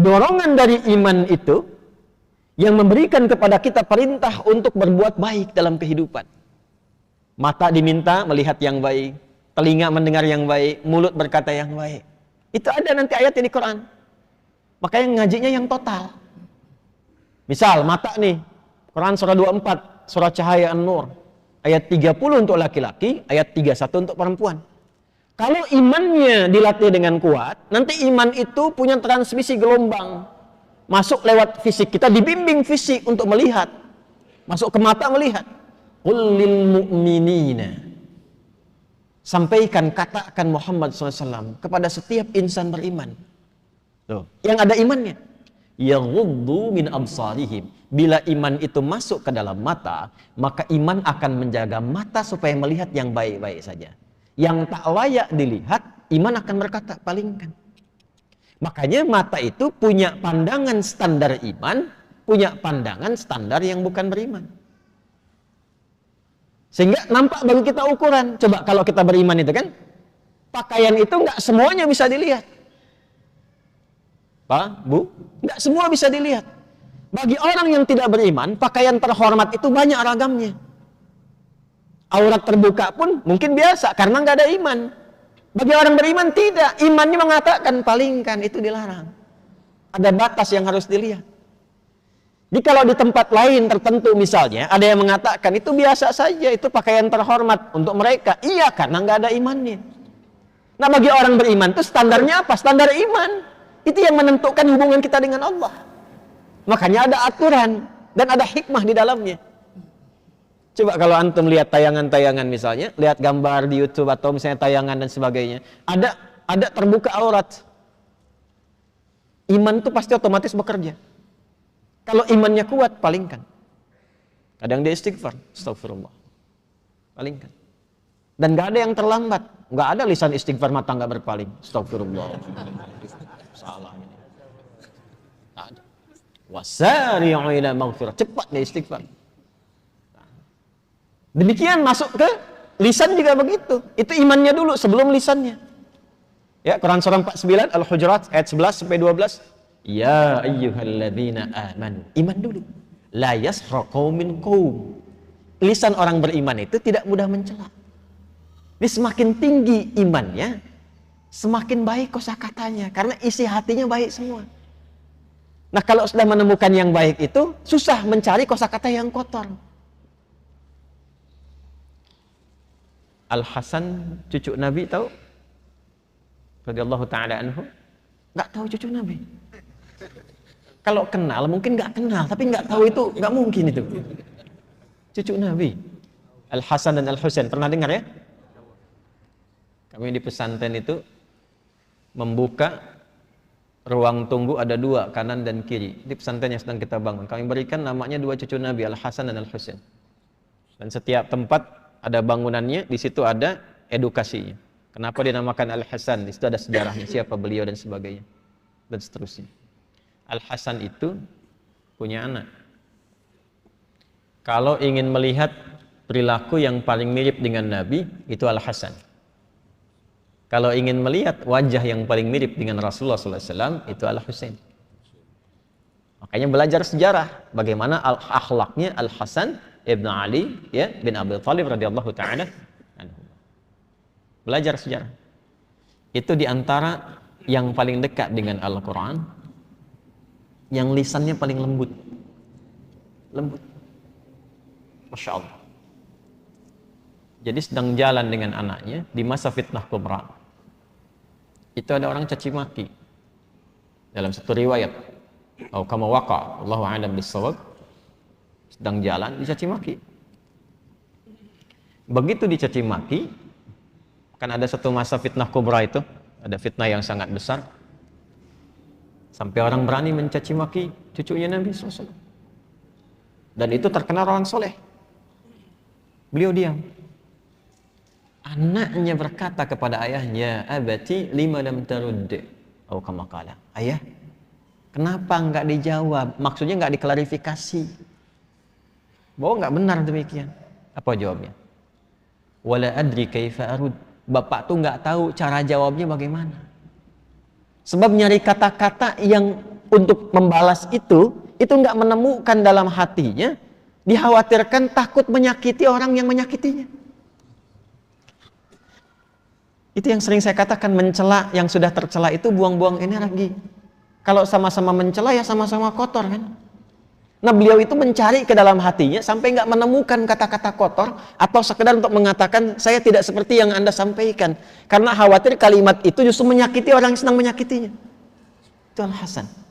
dorongan dari iman itu yang memberikan kepada kita perintah untuk berbuat baik dalam kehidupan. Mata diminta melihat yang baik, telinga mendengar yang baik, mulut berkata yang baik. Itu ada nanti ayatnya di Quran. Makanya ngajinya yang total. Misal mata nih, Quran surah 24, surah Cahaya An-Nur, ayat 30 untuk laki-laki, ayat 31 untuk perempuan. Kalau imannya dilatih dengan kuat, nanti iman itu punya transmisi gelombang. Masuk lewat fisik, kita dibimbing fisik untuk melihat. Masuk ke mata melihat. Qul lil mu'minina. Sampaikan, katakan Muhammad SAW kepada setiap insan beriman. Tuh, yang ada imannya. Yaghuddu min absarihim. Bila iman itu masuk ke dalam mata, maka iman akan menjaga mata supaya melihat yang baik-baik saja. Yang tak layak dilihat, iman akan berkata, palingkan. Makanya mata itu punya pandangan standar iman, punya pandangan standar yang bukan beriman. Sehingga nampak bagi kita ukuran. Coba kalau kita beriman itu kan, pakaian itu nggak semuanya bisa dilihat. Pak, Bu, nggak semua bisa dilihat. Bagi orang yang tidak beriman, pakaian terhormat itu banyak ragamnya. Aurat terbuka pun mungkin biasa karena nggak ada iman. Bagi orang beriman tidak, imannya mengatakan palingkan, itu dilarang. Ada batas yang harus dilihat. Jadi kalau di tempat lain tertentu misalnya ada yang mengatakan itu biasa saja, itu pakaian terhormat untuk mereka. Iya, karena nggak ada imannya. Nah, bagi orang beriman itu standarnya apa? Standar iman. Itu yang menentukan hubungan kita dengan Allah. Makanya ada aturan dan ada hikmah di dalamnya. Coba kalau antum lihat tayangan-tayangan misalnya, lihat gambar di YouTube atau misalnya tayangan dan sebagainya, ada terbuka aurat. Iman itu pasti otomatis bekerja. Kalau imannya kuat, palingkan. Kadang dia istighfar, astagfirullah. Palingkan. Dan gak ada yang terlambat. Gak ada lisan istighfar mata gak berpaling. Astagfirullah. Salah ini. Gak ada. Wasari'u ila maghfirah. Cepat dia istighfar. Demikian masuk ke lisan juga begitu. Itu imannya dulu sebelum lisannya. Ya, Quran surah 49 Al-Hujurat ayat 11 sampai 12. Ya ayyuhalladzina amanu. Iman dulu. La yasra qaumin qaum. Lisan orang beriman itu tidak mudah mencela. Ini semakin tinggi imannya, semakin baik kosakatanya karena isi hatinya baik semua. Nah, kalau sudah menemukan yang baik itu susah mencari kosakata yang kotor. Al-Hasan cucu Nabi tahu? Radhiyallahu ta'ala anhu. Nggak tahu cucu Nabi. Kalau kenal mungkin nggak kenal, tapi nggak tahu itu nggak mungkin itu. Cucu Nabi. Al-Hasan dan Al-Husain pernah dengar ya? Kami di pesantren itu membuka ruang tunggu ada dua, kanan dan kiri. Di pesantren yang sedang kita bangun. Kami berikan namanya dua cucu Nabi, Al-Hasan dan Al-Husain. Dan setiap tempat ada bangunannya, di situ ada edukasinya. Kenapa dinamakan Al-Hasan? Di situ ada sejarahnya, siapa beliau dan sebagainya. Dan seterusnya. Al-Hasan itu punya anak. Kalau ingin melihat perilaku yang paling mirip dengan Nabi, itu Al-Hasan. Kalau ingin melihat wajah yang paling mirip dengan Rasulullah SAW, itu Al-Husain. Makanya belajar sejarah, bagaimana akhlaknya Al-Hasan Ibn Ali ya bin Abi Thalib radhiyallahu ta'ala anhu. Belajar sejarah. Itu diantara yang paling dekat dengan Al-Quran, yang lisannya paling lembut. Lembut. Masya Allah. Jadi sedang jalan dengan anaknya di masa fitnah kubra. Itu ada orang caci maki. Dalam satu riwayat, atau kama waqa, Allahu a'lam bis-shawab, sedang jalan dicaci maki. Begitu dicaci maki, kan ada satu masa fitnah kubra itu, ada fitnah yang sangat besar, sampai orang berani mencaci maki cucunya Nabi SAW. Dan itu terkenal orang soleh. Beliau diam. Anaknya berkata kepada ayahnya, abati lima lam tarud, atau kama qala, ayah, kenapa enggak dijawab? Maksudnya enggak diklarifikasi. Bahwa enggak benar demikian. Apa jawabnya? Wala adri kaifa arud. Bapak tuh enggak tahu cara jawabnya bagaimana. Sebab nyari kata-kata yang untuk membalas itu nggak menemukan dalam hatinya, dikhawatirkan takut menyakiti orang yang menyakitinya. Itu yang sering saya katakan, mencela yang sudah tercela itu buang-buang energi. Kalau sama-sama mencela ya sama-sama kotor kan. Nah, beliau itu mencari ke dalam hatinya sampai nggak menemukan kata-kata kotor atau sekedar untuk mengatakan saya tidak seperti yang Anda sampaikan. Karena khawatir kalimat itu justru menyakiti orang yang sedang menyakitinya. Itu Al-Hasan.